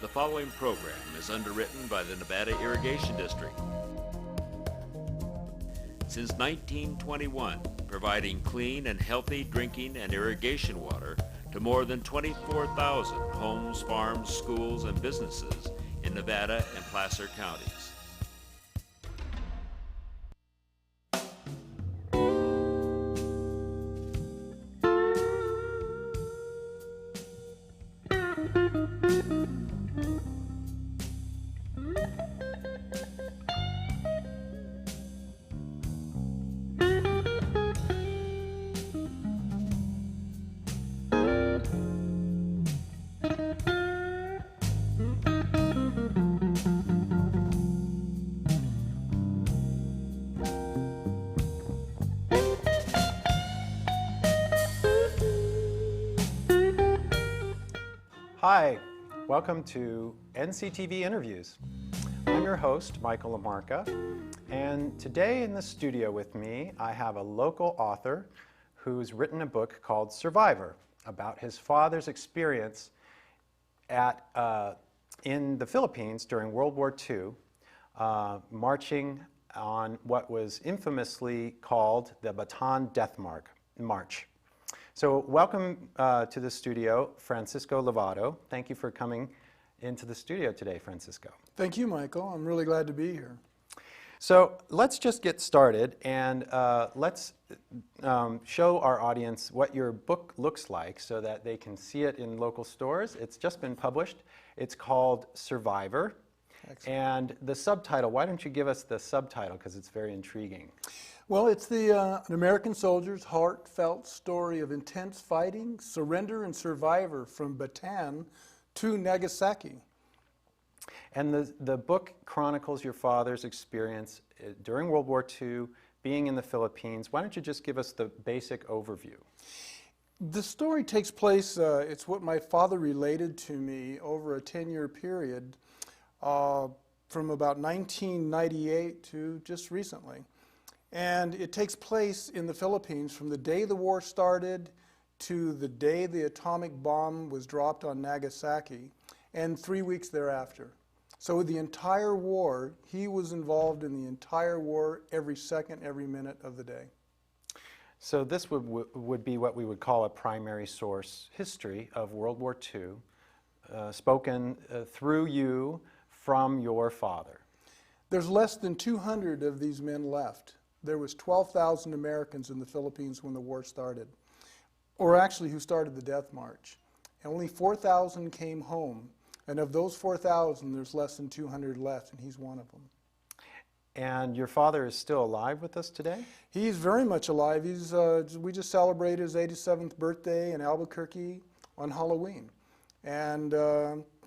The following program is underwritten by the Nevada Irrigation District. Since 1921, providing clean and healthy drinking and irrigation water to more than 24,000 homes, farms, schools, and businesses in Nevada and Placer counties. Hi, welcome to NCTV Interviews. I'm your host, Michael LaMarca, and today in the studio with me, I have a local author who's written a book called Survivor, about his father's experience in the Philippines during World War II, marching on what was infamously called the Bataan Death March. So welcome to the studio, Francisco Lovato. Thank you for coming into the studio today, Francisco. Thank you, Michael. I'm really glad to be here. So let's just get started and let's show our audience what your book looks like so that they can see it in local stores. It's just been published. It's called Survivor. Excellent. And the subtitle, why don't you give us the subtitle because it's very intriguing. Well, it's an American soldier's heartfelt story of intense fighting, surrender, and survivor from Bataan to Nagasaki. And the book chronicles your father's experience during World War II, being in the Philippines. Why don't you just give us the basic overview? The story takes place, it's what my father related to me over a 10-year period from about 1998 to just recently. And it takes place in the Philippines from the day the war started to the day the atomic bomb was dropped on Nagasaki, and 3 weeks thereafter. So the entire war, he was involved in the entire war every second, every minute of the day. So this would be what we would call a primary source history of World War II, spoken through you from your father. There's less than 200 of these men left. There was 12,000 Americans in the Philippines when the war started, or actually who started the Death March. And only 4,000 came home, and of those 4,000, there's less than 200 left, and he's one of them. And your father is still alive with us today? He's very much alive. We just celebrated his 87th birthday in Albuquerque on Halloween. And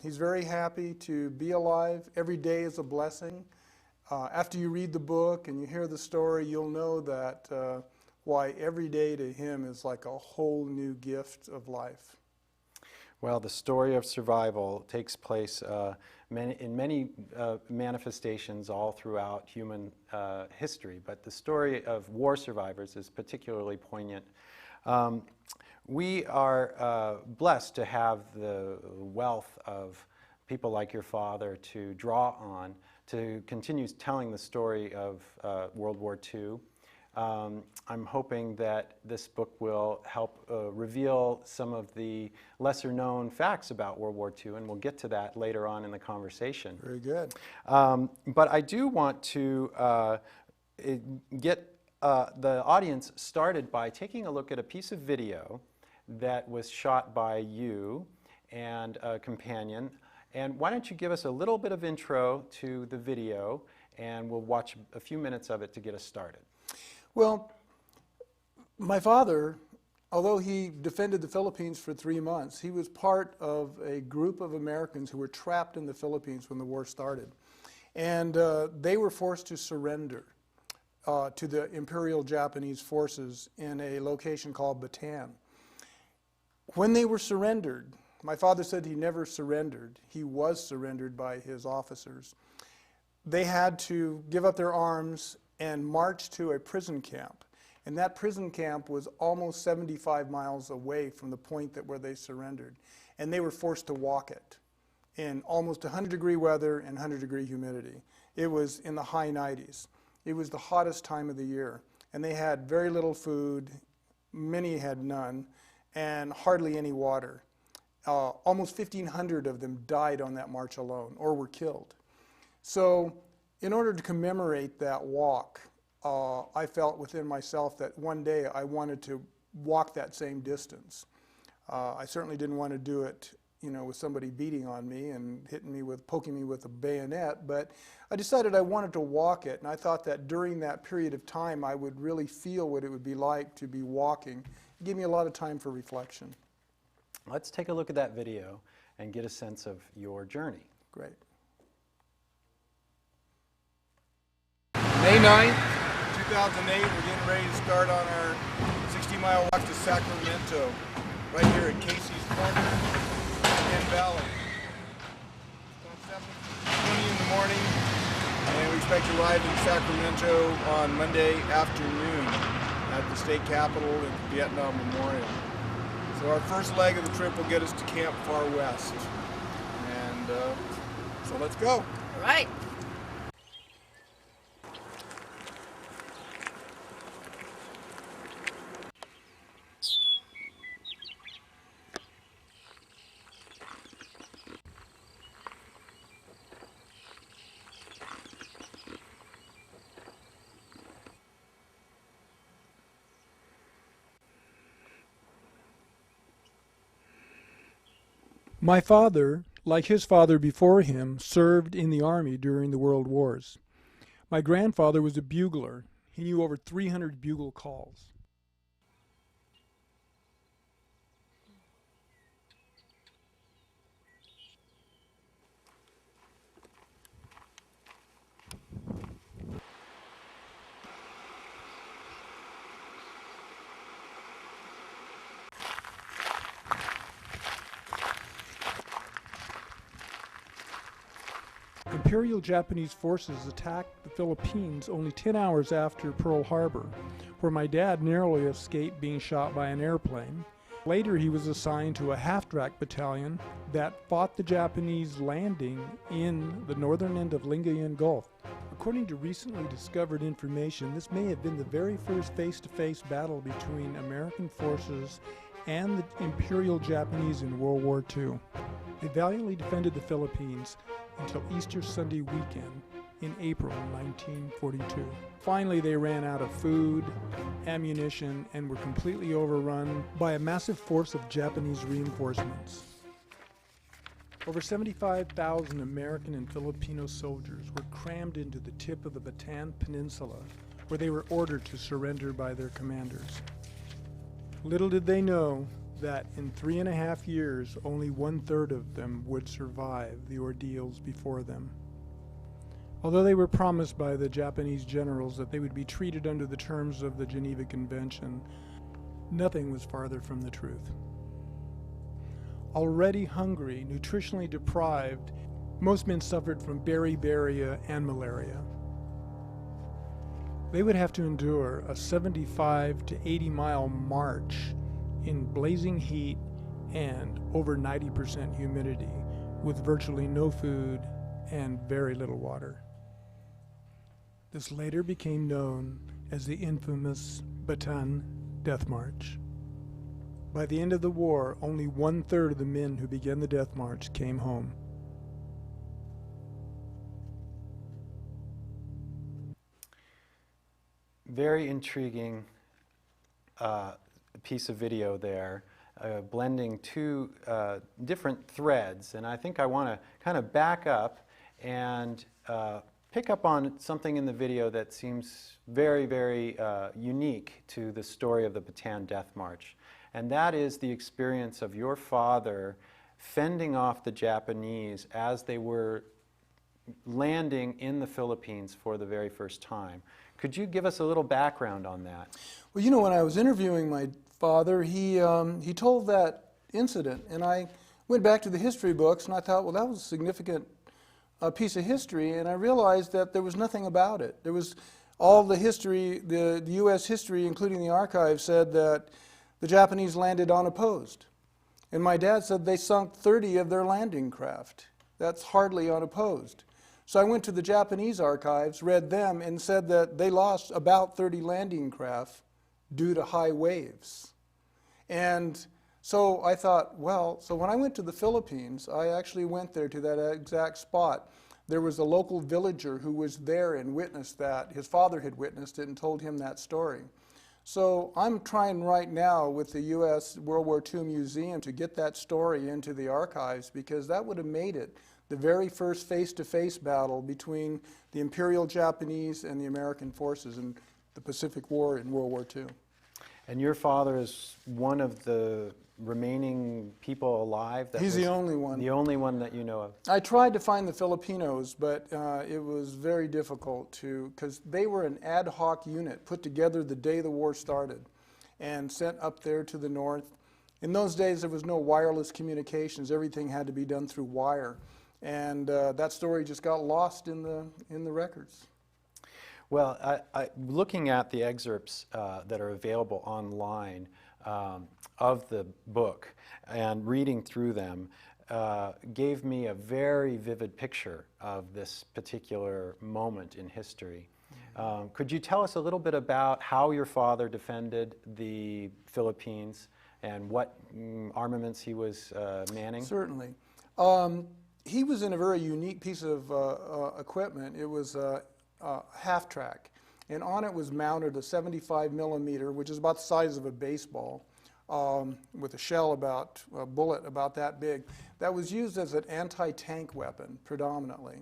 he's very happy to be alive. Every day is a blessing. After you read the book and you hear the story, you'll know that why every day to him is like a whole new gift of life. Well, the story of survival takes place in many manifestations all throughout human history, but the story of war survivors is particularly poignant. We are blessed to have the wealth of people like your father to draw on to continue telling the story of World War II. I'm hoping that this book will help reveal some of the lesser known facts about World War II, and we'll get to that later on in the conversation. Very good. But I do want to get the audience started by taking a look at a piece of video that was shot by you and a companion. And why don't you give us a little bit of intro to the video, and we'll watch a few minutes of it to get us started. Well, my father, although he defended the Philippines for 3 months, he was part of a group of Americans who were trapped in the Philippines when the war started. And they were forced to surrender to the Imperial Japanese forces in a location called Bataan. When they were surrendered, my father said he never surrendered. He was surrendered by his officers. They had to give up their arms and march to a prison camp. And that prison camp was almost 75 miles away from the point where they surrendered. And they were forced to walk it. in almost 100-degree weather and 100-degree humidity. It was in the high 90s. It was the hottest time of the year, and they had very little food, many had none, and hardly any water. Almost 1,500 of them died on that march alone, or were killed. So in order to commemorate that walk, I felt within myself that one day I wanted to walk that same distance. I certainly didn't want to do it, you know, with somebody beating on me and poking me with a bayonet, but I decided I wanted to walk it, and I thought that during that period of time I would really feel what it would be like to be walking. It gave me a lot of time for reflection. Let's take a look at that video and get a sense of your journey. Great. May 9th, 2008, we're getting ready to start on our 60-mile walk to Sacramento, right here at Casey's Corner in Valley. It's about 7:20 in the morning, and we expect to arrive in Sacramento on Monday afternoon at the state capitol and Vietnam Memorial. So our first leg of the trip will get us to Camp Far West. And so let's go. All right. My father, like his father before him, served in the Army during the World Wars. My grandfather was a bugler. He knew over 300 bugle calls. Imperial Japanese forces attacked the Philippines only 10 hours after Pearl Harbor, where my dad narrowly escaped being shot by an airplane. Later he was assigned to a half-track battalion that fought the Japanese landing in the northern end of Lingayen Gulf. According to recently discovered information, this may have been the very first face-to-face battle between American forces and the Imperial Japanese in World War II. They valiantly defended the Philippines until Easter Sunday weekend in April 1942. Finally, they ran out of food, ammunition, and were completely overrun by a massive force of Japanese reinforcements. Over 75,000 American and Filipino soldiers were crammed into the tip of the Bataan Peninsula, where they were ordered to surrender by their commanders. Little did they know that in 3.5 years, only 1/3 of them would survive the ordeals before them. Although they were promised by the Japanese generals that they would be treated under the terms of the Geneva Convention, nothing was farther from the truth. Already hungry, nutritionally deprived, most men suffered from beriberi and malaria. They would have to endure a 75 to 80-mile march in blazing heat and over 90% humidity, with virtually no food and very little water. This later became known as the infamous Bataan Death March. By the end of the war, only 1/3 of the men who began the Death March came home. Very intriguing piece of video there, blending two different threads, and I think I want to kind of back up and pick up on something in the video that seems very, very unique to the story of the Bataan Death March, and that is the experience of your father fending off the Japanese as they were landing in the Philippines for the very first time. Could you give us a little background on that? Well, you know, when I was interviewing my father, he told that incident, and I went back to the history books, and I thought, well, that was a significant piece of history, and I realized that there was nothing about it. There was all the history, the U.S. history, including the archives, said that the Japanese landed unopposed. And my dad said they sunk 30 of their landing craft. That's hardly unopposed. So I went to the Japanese archives, read them, and said that they lost about 30 landing craft due to high waves. And so I thought, well, so when I went to the Philippines, I actually went there to that exact spot. There was a local villager who was there and witnessed that. His father had witnessed it and told him that story. So I'm trying right now with the U.S. World War II Museum to get that story into the archives, because that would have made it the very first face-to-face battle between the Imperial Japanese and the American forces in the Pacific War in World War II. And your father is one of the remaining people alive? He's the only one. The only one that you know of? I tried to find the Filipinos, but it was very difficult to, because they were an ad hoc unit put together the day the war started and sent up there to the north. In those days, there was no wireless communications. Everything had to be done through wire. And that story just got lost in the records. Well, looking at the excerpts that are available online of the book and reading through them gave me a very vivid picture of this particular moment in history. Could you tell us a little bit about how your father defended the Philippines and what armaments he was manning? Certainly. He was in a very unique piece of equipment. It was a half-track, and on it was mounted a 75 millimeter, which is about the size of a baseball, with a shell a bullet about that big, that was used as an anti-tank weapon predominantly.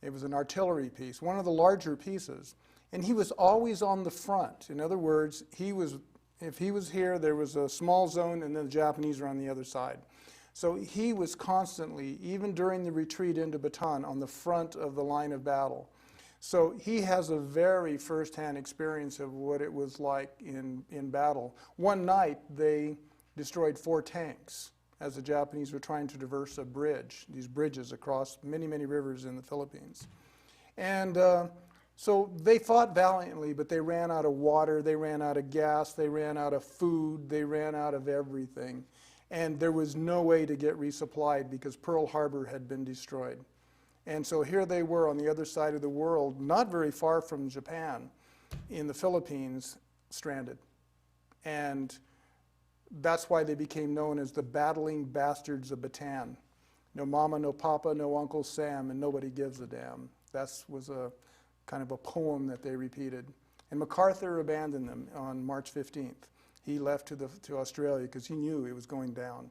It was an artillery piece, one of the larger pieces, and he was always on the front. In other words, if he was here, there was a small zone, and then the Japanese were on the other side. So he was constantly, even during the retreat into Bataan, on the front of the line of battle. So he has a very first-hand experience of what it was like in battle. One night, they destroyed 4 tanks as the Japanese were trying to traverse a bridge, these bridges across many, many rivers in the Philippines. And so they fought valiantly, but they ran out of water, they ran out of gas, they ran out of food, they ran out of everything. And there was no way to get resupplied because Pearl Harbor had been destroyed. And so here they were on the other side of the world, not very far from Japan, in the Philippines, stranded. And that's why they became known as the battling bastards of Bataan. No mama, no papa, no Uncle Sam, and nobody gives a damn. That was a kind of a poem that they repeated. And MacArthur abandoned them on March 15th. He left to Australia because he knew it was going down.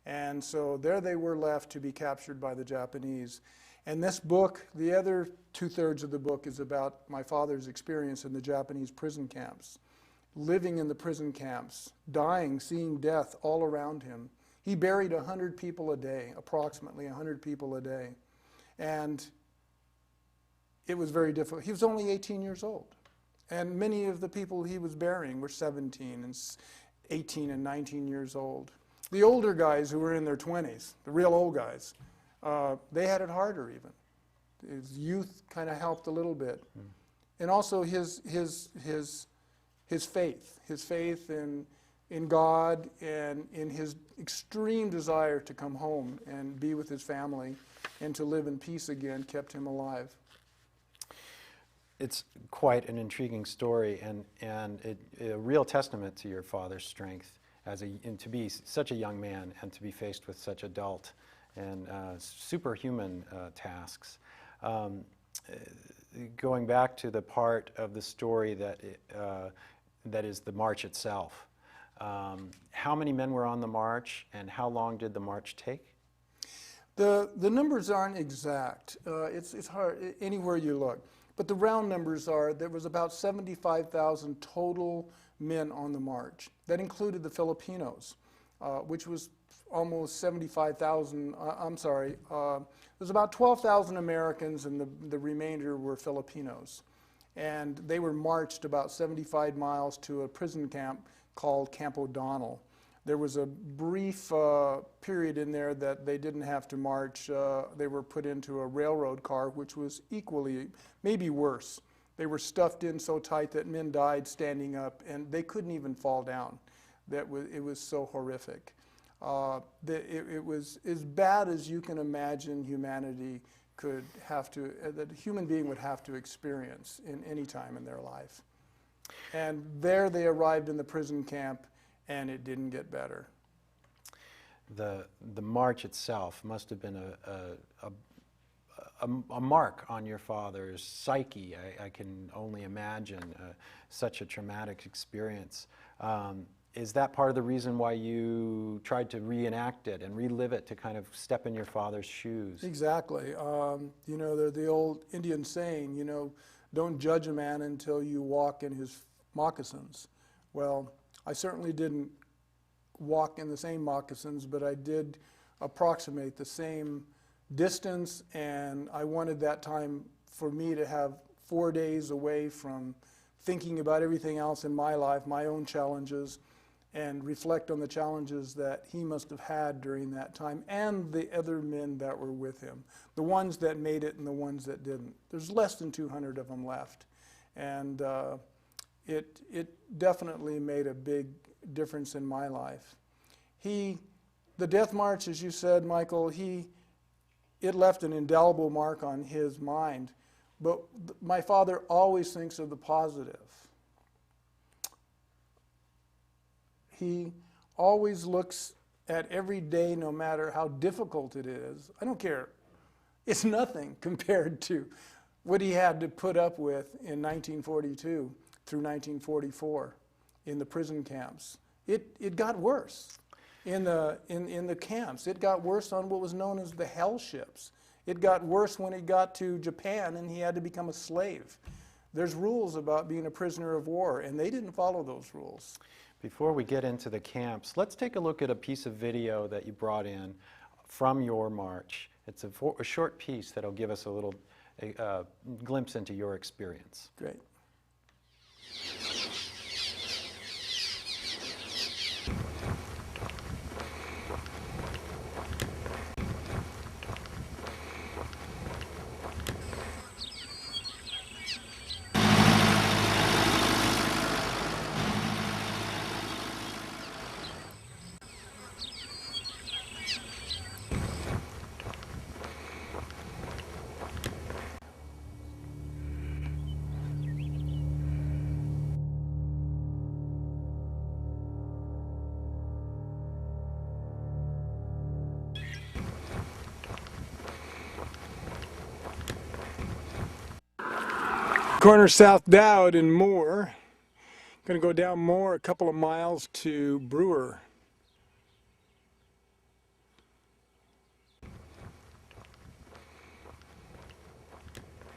And so there they were left to be captured by the Japanese. And this book, the other 2/3 of the book is about my father's experience in the Japanese prison camps, living in the prison camps, dying, seeing death all around him. He buried 100 people a day, approximately 100 people a day. And it was very difficult. He was only 18 years old. And many of the people he was burying were 17 and 18 and 19 years old. The older guys who were in their 20s, the real old guys, they had it harder even. His youth kind of helped a little bit. And also his faith in God and in his extreme desire to come home and be with his family and to live in peace again kept him alive. It's quite an intriguing story and a real testament to your father's strength and to be such a young man and to be faced with such adult and superhuman tasks. Going back to the part of the story that is the march itself, how many men were on the march and how long did the march take? The numbers aren't exact. It's hard anywhere you look. But the round numbers are there was about 75,000 total men on the march. That included the Filipinos, which was almost 75,000. There's about 12,000 Americans, and the remainder were Filipinos. And they were marched about 75 miles to a prison camp called Camp O'Donnell. There was a brief period in there that they didn't have to march. They were put into a railroad car, which was equally, maybe worse. They were stuffed in so tight that men died standing up, and they couldn't even fall down. It was so horrific. It was as bad as you can imagine humanity could have to, that a human being would have to experience in any time in their life. And there they arrived in the prison camp, and it didn't get better. The march itself must have been a mark on your father's psyche. I can only imagine such a traumatic experience. Is that part of the reason why you tried to reenact it and relive it, to kind of step in your father's shoes? Exactly. You know, the old Indian saying, you know, don't judge a man until you walk in his moccasins. Well, I certainly didn't walk in the same moccasins, but I did approximate the same distance, and I wanted that time for me to have 4 days away from thinking about everything else in my life, my own challenges, and reflect on the challenges that he must have had during that time, and the other men that were with him, the ones that made it and the ones that didn't. There's less than 200 of them left, and it definitely made a big difference in my life. The Death March, as you said, Michael, it left an indelible mark on his mind, but my father always thinks of the positive. He always looks at every day, no matter how difficult it is. I don't care. It's nothing compared to what he had to put up with in 1942 through 1944 in the prison camps. It got worse in the camps. It got worse on what was known as the hell ships. It got worse when he got to Japan and he had to become a slave. There's rules about being a prisoner of war, and they didn't follow those rules. Before we get into the camps, let's take a look at a piece of video that you brought in from your march. It's a short piece that'll give us a little glimpse into your experience. Great. Corner South Dowd and Moore. Going to go down Moore a couple of miles to Brewer.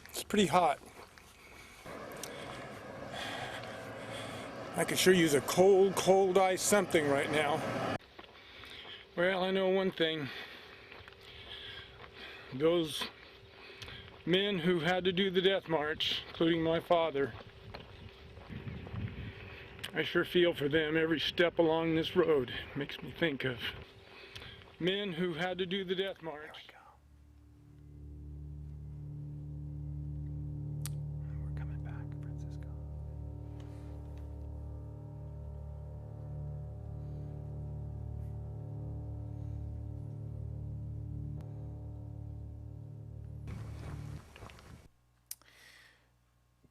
It's pretty hot. I could sure use a cold ice something right now. Well, I know one thing. Those men who had to do the Death March, including my father, I sure feel for them every step along this road. Makes me think of men who had to do the Death March. We're coming back, Francisco.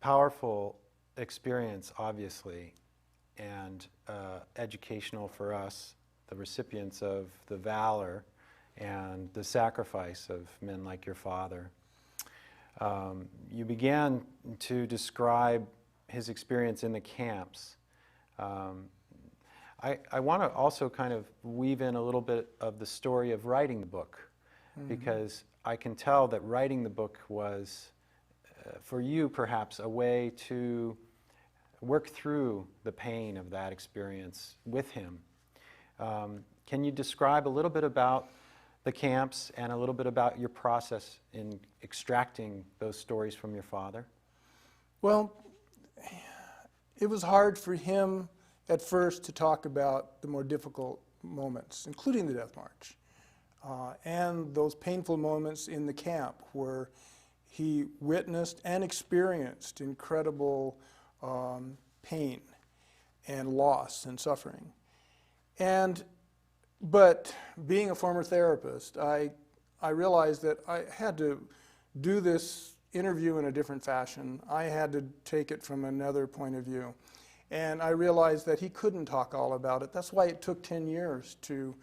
Powerful experience, obviously, and educational for us, the recipients of the valor and the sacrifice of men like your father. You began to describe his experience in the camps. I want to also kind of weave in a little bit of the story of writing the book, because I can tell that writing the book was, for you perhaps, a way to work through the pain of that experience with him. Can you describe a little bit about the camps and a little bit about your process in extracting those stories from your father? Well, it was hard for him at first to talk about the more difficult moments, including the Death March, and those painful moments in the camp where he witnessed and experienced incredible pain and loss and suffering. And But being a former therapist, I realized that I had to do this interview in a different fashion. I had to take it from another point of view. And I realized that he couldn't talk all about it. That's why it took 10 years to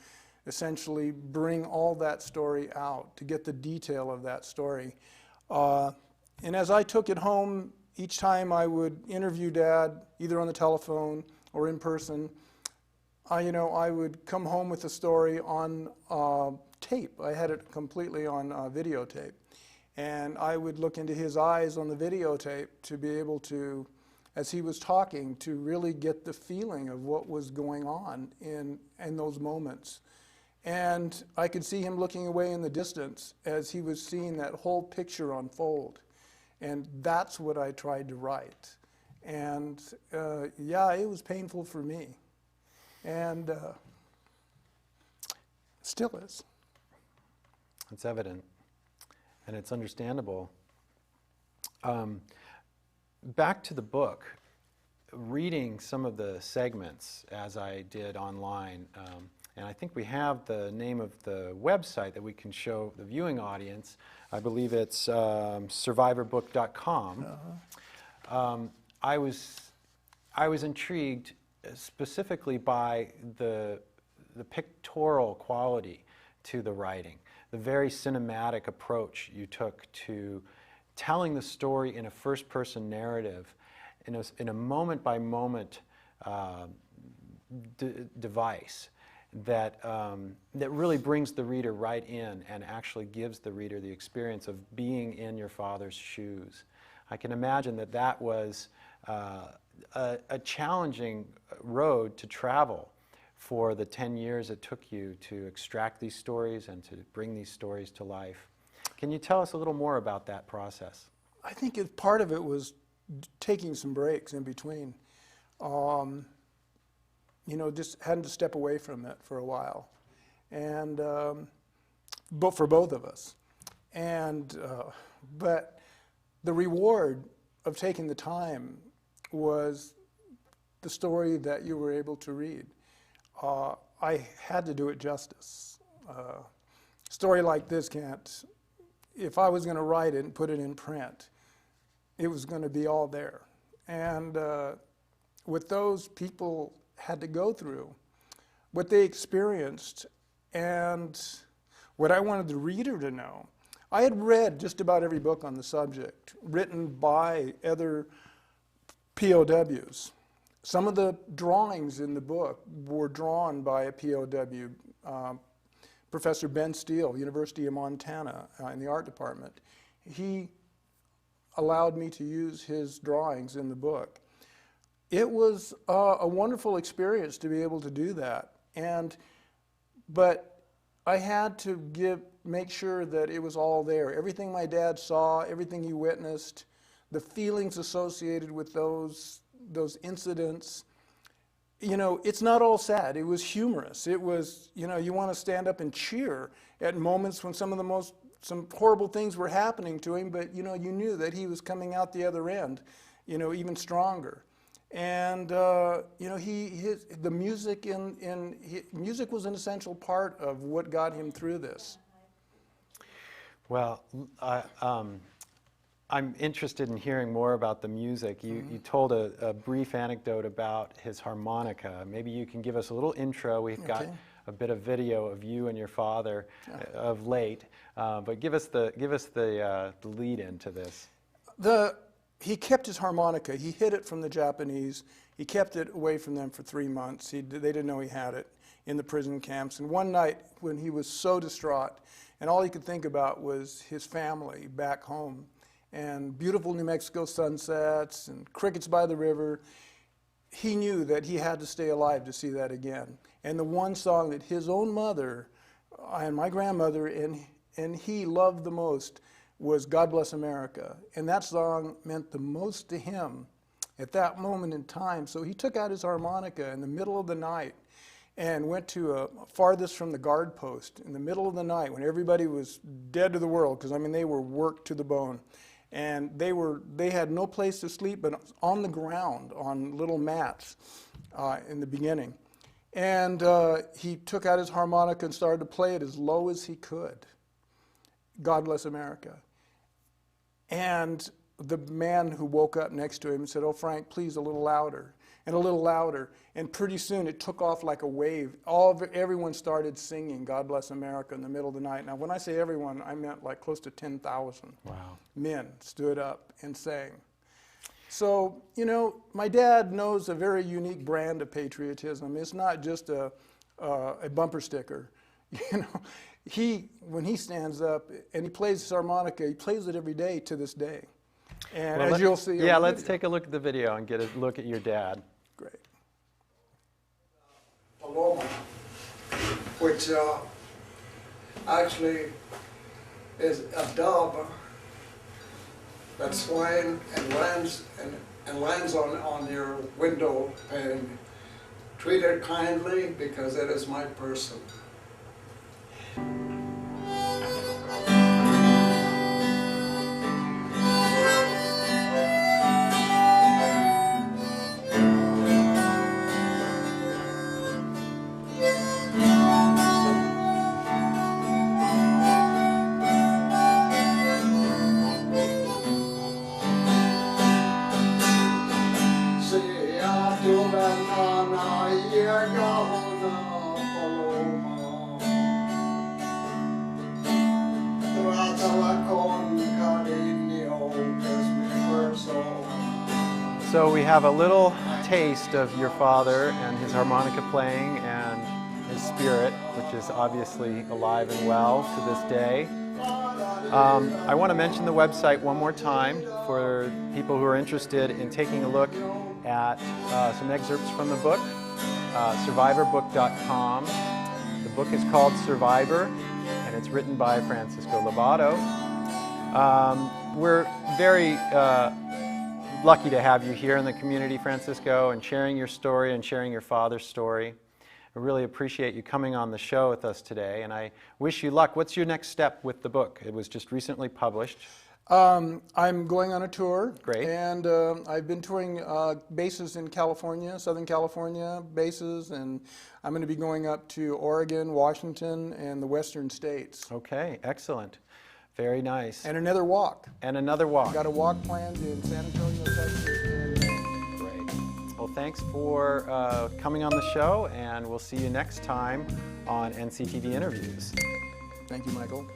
essentially bring all that story out, to get the detail of that story. And as I took it home, each time I would interview Dad, either on the telephone or in person, I would come home with the story on tape. I had it completely on videotape. And I would look into his eyes on the videotape to be able to, as he was talking, to really get the feeling of what was going on in those moments. And I could see him looking away in the distance as he was seeing that whole picture unfold. And that's what I tried to write. And yeah, it was painful for me. And still is. It's evident, and it's understandable. Back to the book, reading some of the segments as I did online, and I think we have the name of the website that we can show the viewing audience. I believe it's survivorbook.com. I was intrigued specifically by the pictorial quality to the writing, the very cinematic approach you took to telling the story in a first-person narrative, in a moment-by-moment device that really brings the reader right in and actually gives the reader the experience of being in your father's shoes. I can imagine that that was a challenging road to travel for the 10 years it took you to extract these stories and to bring these stories to life. Can you tell us a little more about that process? I think part of it was taking some breaks in between. Just having to step away from it for a while, and but for both of us. And but the reward of taking the time was the story that you were able to read. I had to do it justice. A story like this can't, if I was going to write it and put it in print, it was going to be all there. And what those people had to go through, what they experienced, and what I wanted the reader to know. I had read just about every book on the subject, written by other POWs. Some of the drawings in the book were drawn by a POW, Professor Ben Steele, University of Montana, in the art department. He allowed me to use his drawings in the book. It was a wonderful experience to be able to do that. But I had to make sure that it was all there. Everything my dad saw, everything he witnessed, the feelings associated with those incidents. It's not all sad. It was humorous. It was, you want to stand up and cheer at moments when some horrible things were happening to him, but you knew that he was coming out the other end, even stronger. And the music music was an essential part of what got him through this. Well, I'm interested in hearing more about the music. You told a brief anecdote about his harmonica. Maybe you can give us a little intro. We've got a bit of video of you and your father of late, but give us the lead into this. He kept his harmonica. He hid it from the Japanese. He kept it away from them for 3 months. They didn't know he had it in the prison camps. And one night when he was so distraught, and all he could think about was his family back home, and beautiful New Mexico sunsets and crickets by the river, he knew that he had to stay alive to see that again. And the one song that his own mother and my grandmother and he loved the most was God Bless America. And that song meant the most to him at that moment in time. So he took out his harmonica in the middle of the night and went to farthest from the guard post in the middle of the night when everybody was dead to the world, because they were worked to the bone. And they had no place to sleep but on the ground on little mats in the beginning. And he took out his harmonica and started to play it as low as he could. God Bless America. And the man who woke up next to him said, "Oh, Frank, please a little louder," and a little louder. And pretty soon it took off like a wave. Everyone started singing God Bless America in the middle of the night. Now, when I say everyone, I meant like close to 10,000 men stood up and sang. So, you know, my dad knows a very unique brand of patriotism. It's not just a bumper sticker. You know, when he stands up and he plays his harmonica, he plays it every day to this day. And well, as you'll see, yeah, let's take a look at the video and get a look at your dad. Great. Paloma, which actually is a dove that's flying and lands on your window pane. Treat it kindly because it is my person. So we have a little taste of your father and his harmonica playing and his spirit, which is obviously alive and well to this day. I want to mention the website one more time for people who are interested in taking a look at some excerpts from the book, survivorbook.com. The book is called Survivor, and it's written by Francisco Lovato. We're very lucky to have you here in the community, Francisco, and sharing your story and sharing your father's story. I really appreciate you coming on the show with us today, and I wish you luck. What's your next step with the book? It was just recently published. I'm going on a tour. Great. And I've been touring bases in California, Southern California bases, and I'm going to be going up to Oregon, Washington, and the western states. Okay, excellent. Very nice. And another walk. And another walk. Got a walk planned in San Antonio, Texas. Great. Well, thanks for coming on the show, and we'll see you next time on NCTV Interviews. Thank you, Michael.